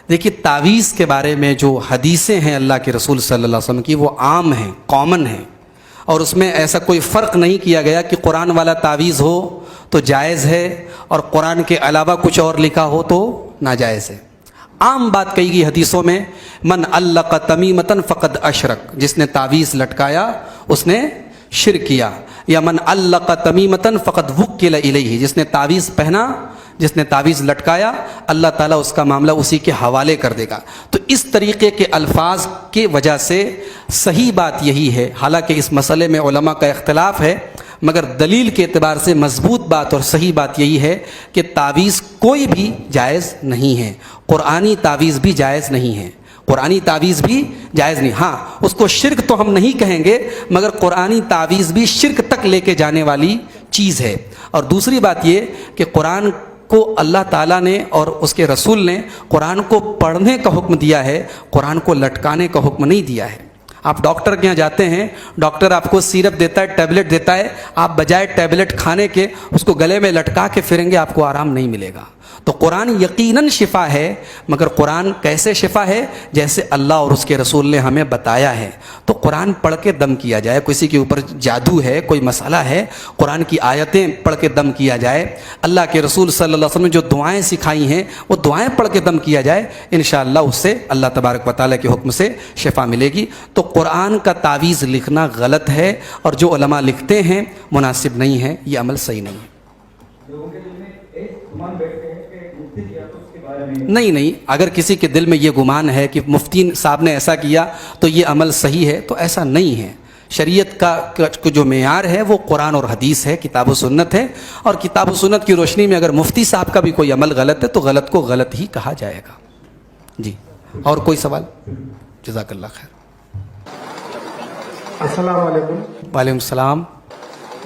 دیکھیے تعویذ کے بارے میں جو حدیثیں ہیں اللہ کے رسول صلی اللہ علیہ وسلم کی وہ عام ہیں، کامن ہیں، اور اس میں ایسا کوئی فرق نہیں کیا گیا کہ قرآن والا تعویذ ہو تو جائز ہے اور قرآن کے علاوہ کچھ اور لکھا ہو تو ناجائز ہے۔ عام بات کہی گئی حدیثوں میں، من علق تمیمۃ فقد اشرک، جس نے تعویذ لٹکایا اس نے شرک کیا، یا من علق تمیمۃ فقد وکل الیہ، جس نے تعویذ پہنا، جس نے تعویذ لٹکایا، اللہ تعالیٰ اس کا معاملہ اسی کے حوالے کر دے گا۔ تو اس طریقے کے الفاظ کی وجہ سے صحیح بات یہی ہے، حالانکہ اس مسئلے میں علماء کا اختلاف ہے، مگر دلیل کے اعتبار سے مضبوط بات اور صحیح بات یہی ہے کہ تعویذ کوئی بھی جائز نہیں ہے، قرآنی تعویذ بھی جائز نہیں ہے، قرآنی تعویذ بھی جائز نہیں۔ ہاں اس کو شرک تو ہم نہیں کہیں گے، مگر قرآنی تعویذ بھی شرک تک لے کے جانے والی چیز ہے۔ اور دوسری بات یہ کہ قرآن کو اللہ تعالیٰ نے اور اس کے رسول نے قرآن کو پڑھنے کا حکم دیا ہے، قرآن کو لٹکانے کا حکم نہیں دیا ہے۔ آپ ڈاکٹر کے یہاں جاتے ہیں، ڈاکٹر آپ کو سیرپ دیتا ہے، ٹیبلٹ دیتا ہے، آپ بجائے ٹیبلٹ کھانے کے اس کو گلے میں لٹکا کے پھریں گے، آپ کو آرام نہیں ملے گا۔ تو قرآن یقیناً شفا ہے، مگر قرآن کیسے شفا ہے؟ جیسے اللہ اور اس کے رسول نے ہمیں بتایا ہے۔ تو قرآن پڑھ کے دم کیا جائے، کسی کے اوپر جادو ہے، کوئی مسئلہ ہے، قرآن کی آیتیں پڑھ کے دم کیا جائے، اللہ کے رسول صلی اللہ علیہ وسلم نے جو دعائیں سکھائی ہیں وہ دعائیں پڑھ کے دم کیا جائے، انشاءاللہ اس سے اللہ تبارک و تعالیٰ کے حکم سے شفا ملے گی۔ تو قرآن کا تعویذ لکھنا غلط ہے، اور جو علماء لکھتے ہیں مناسب نہیں ہے، یہ عمل صحیح نہیں ہے۔ نہیں، اگر کسی کے دل میں یہ گمان ہے کہ مفتی صاحب نے ایسا کیا تو یہ عمل صحیح ہے، تو ایسا نہیں ہے۔ شریعت کا جو معیار ہے وہ قرآن اور حدیث ہے، کتاب و سنت ہے، اور کتاب و سنت کی روشنی میں اگر مفتی صاحب کا بھی کوئی عمل غلط ہے تو غلط کو غلط ہی کہا جائے گا۔ جی، اور کوئی سوال؟ جزاک اللہ خیر۔ السلام علیکم۔ وعلیکم السلام۔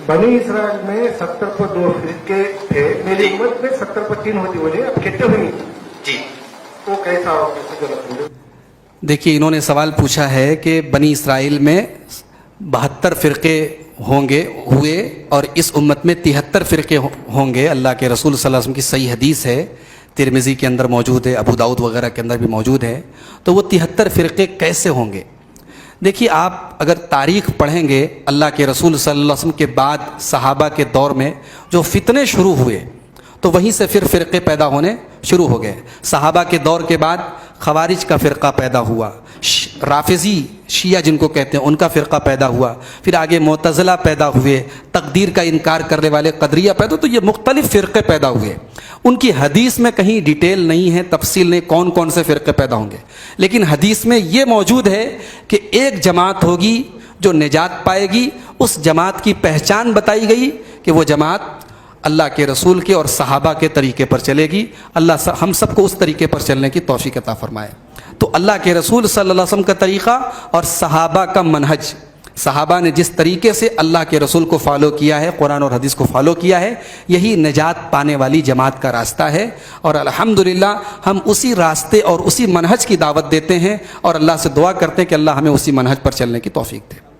بنی اسرائیل میں 70 پر 2 فرقے تھے، میری امت میں 70 پر 3 ہوتی وجہ اب کتنے ہوئی جی، وہ کیسا ہو، کیسے غلط ہو؟ دیکھیے انہوں نے سوال پوچھا ہے کہ بنی اسرائیل میں 72 فرقے ہوئے اور اس امت میں 73 فرقے ہوں گے۔ اللہ کے رسول صلی اللہ علیہ وسلم کی صحیح حدیث ہے، ترمذی کے اندر موجود ہے، ابو داؤد وغیرہ کے اندر بھی موجود ہے۔ تو وہ 73 فرقے کیسے ہوں گے؟ دیکھیے آپ اگر تاریخ پڑھیں گے، اللہ کے رسول صلی اللہ علیہ وسلم کے بعد صحابہ کے دور میں جو فتنے شروع ہوئے تو وہیں سے پھر فرقے پیدا ہونے شروع ہو گئے۔ صحابہ کے دور کے بعد خوارج کا فرقہ پیدا ہوا، رافضی شیعہ جن کو کہتے ہیں ان کا فرقہ پیدا ہوا، پھر آگے معتزلہ پیدا ہوئے، تقدیر کا انکار کرنے والے قدریہ پیدا، تو یہ مختلف فرقے پیدا ہوئے۔ ان کی حدیث میں کہیں ڈیٹیل نہیں ہے، تفصیل نہیں کون کون سے فرقے پیدا ہوں گے، لیکن حدیث میں یہ موجود ہے کہ ایک جماعت ہوگی جو نجات پائے گی۔ اس جماعت کی پہچان بتائی گئی کہ وہ جماعت اللہ کے رسول کے اور صحابہ کے طریقے پر چلے گی۔ اللہ ہم سب کو اس طریقے پر چلنے کی توفیق عطا فرمائے۔ تو اللہ کے رسول صلی اللہ علیہ وسلم کا طریقہ اور صحابہ کا منہج، صحابہ نے جس طریقے سے اللہ کے رسول کو فالو کیا ہے، قرآن اور حدیث کو فالو کیا ہے، یہی نجات پانے والی جماعت کا راستہ ہے، اور الحمدللہ ہم اسی راستے اور اسی منہج کی دعوت دیتے ہیں، اور اللہ سے دعا کرتے ہیں کہ اللہ ہمیں اسی منہج پر چلنے کی توفیق دے۔